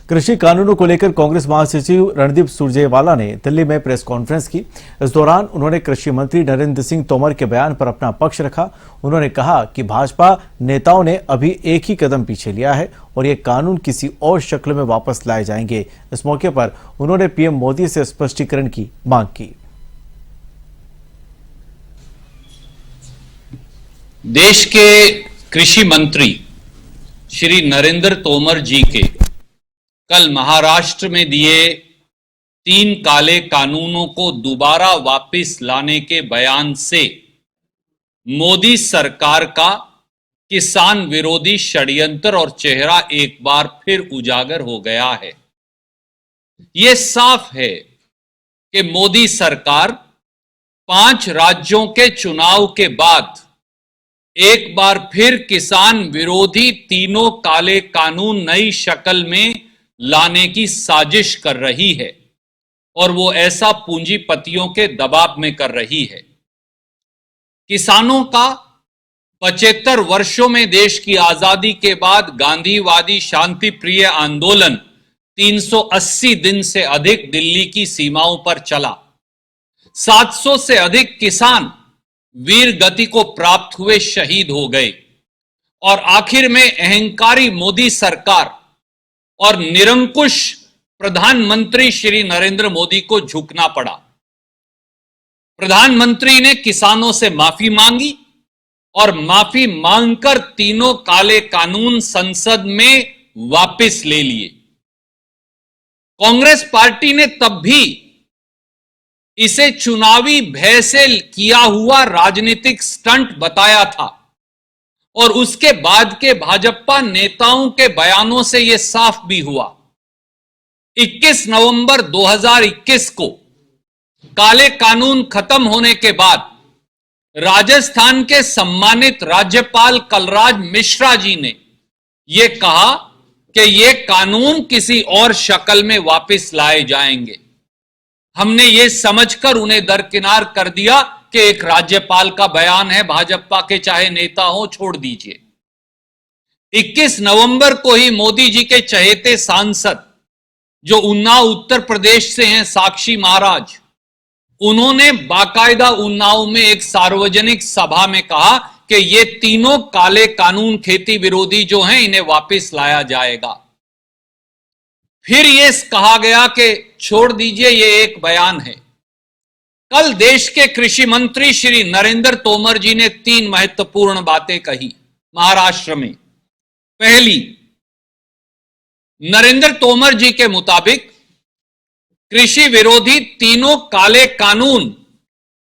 कृषि कानूनों को लेकर कांग्रेस महासचिव रणदीप सुरजेवाला ने दिल्ली में प्रेस कॉन्फ्रेंस की। इस दौरान उन्होंने कृषि मंत्री नरेंद्र सिंह तोमर के बयान पर अपना पक्ष रखा। उन्होंने कहा कि भाजपा नेताओं ने अभी एक ही कदम पीछे लिया है और ये कानून किसी और शक्ल में वापस लाए जाएंगे। इस मौके पर उन्होंने पीएम मोदी से स्पष्टीकरण की मांग की। देश के कृषि मंत्री श्री नरेंद्र तोमर जी के कल महाराष्ट्र में दिए 3 काले कानूनों को दोबारा वापस लाने के बयान से मोदी सरकार का किसान विरोधी षड्यंत्र और चेहरा एक बार फिर उजागर हो गया है। यह साफ है कि मोदी सरकार 5 राज्यों के चुनाव के बाद एक बार फिर किसान विरोधी तीनों काले कानून नई शक्ल में लाने की साजिश कर रही है और वो ऐसा पूंजीपतियों के दबाव में कर रही है। किसानों का 75 वर्षों में देश की आजादी के बाद गांधीवादी शांति प्रिय आंदोलन 380 दिन से अधिक दिल्ली की सीमाओं पर चला। 700 से अधिक किसान वीर गति को प्राप्त हुए शहीद हो गए और आखिर में अहंकारी मोदी सरकार और निरंकुश प्रधानमंत्री श्री नरेंद्र मोदी को झुकना पड़ा। प्रधानमंत्री ने किसानों से माफी मांगी और माफी मांगकर तीनों काले कानून संसद में वापस ले लिए। कांग्रेस पार्टी ने तब भी इसे चुनावी भय से किया हुआ राजनीतिक स्टंट बताया था और उसके बाद के भाजपा नेताओं के बयानों से यह साफ भी हुआ। 21 नवंबर 2021 को काले कानून खत्म होने के बाद राजस्थान के सम्मानित राज्यपाल कलराज मिश्रा जी ने यह कहा कि यह कानून किसी और शक्ल में वापस लाए जाएंगे। हमने यह समझकर उन्हें दरकिनार कर दिया कि एक राज्यपाल का बयान है, भाजपा के चाहे नेता हो छोड़ दीजिए। 21 नवंबर को ही मोदी जी के चहेते सांसद जो उन्नाव उत्तर प्रदेश से हैं, साक्षी महाराज, उन्होंने बाकायदा उन्नाव में एक सार्वजनिक सभा में कहा कि ये तीनों काले कानून खेती विरोधी जो हैं इन्हें वापस लाया जाएगा। फिर यह कहा गया कि छोड़ दीजिए, ये एक बयान है। कल देश के कृषि मंत्री श्री नरेंद्र तोमर जी ने 3 महत्वपूर्ण बातें कही महाराष्ट्र में। पहली, नरेंद्र तोमर जी के मुताबिक कृषि विरोधी तीनों काले कानून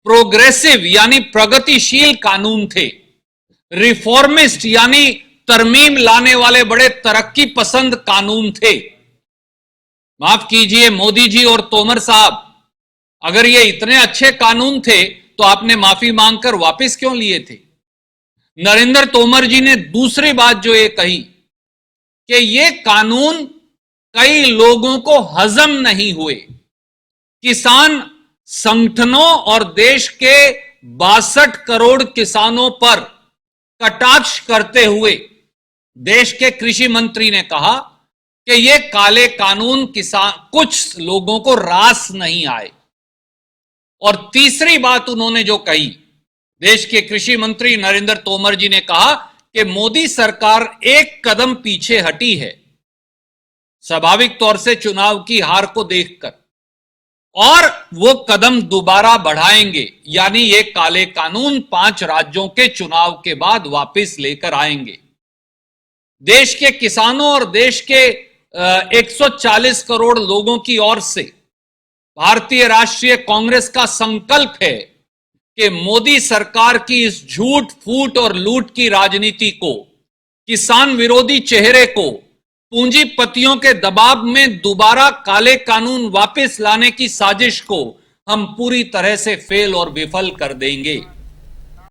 प्रोग्रेसिव यानी प्रगतिशील कानून थे, रिफॉर्मिस्ट यानी तरमीम लाने वाले बड़े तरक्की पसंद कानून थे। माफ कीजिए मोदी जी और तोमर साहब, अगर ये इतने अच्छे कानून थे तो आपने माफी मांगकर वापस क्यों लिए थे? नरेंद्र तोमर जी ने दूसरी बात जो ये कही कि ये कानून कई लोगों को हजम नहीं हुए। किसान संगठनों और देश के 62 करोड़ किसानों पर कटाक्ष करते हुए देश के कृषि मंत्री ने कहा कि ये काले कानून किसान कुछ लोगों को रास नहीं आए। और तीसरी बात उन्होंने जो कही, देश के कृषि मंत्री नरेंद्र तोमर जी ने कहा कि मोदी सरकार एक कदम पीछे हटी है, स्वाभाविक तौर से चुनाव की हार को देखकर, और वो कदम दोबारा बढ़ाएंगे, यानी ये काले कानून 5 राज्यों के चुनाव के बाद वापस लेकर आएंगे। देश के किसानों और देश के 140 करोड़ लोगों की ओर से भारतीय राष्ट्रीय कांग्रेस का संकल्प है कि मोदी सरकार की इस झूठ फूट और लूट की राजनीति को, किसान विरोधी चेहरे को, पूंजीपतियों के दबाव में दोबारा काले कानून वापस लाने की साजिश को हम पूरी तरह से फेल और विफल कर देंगे।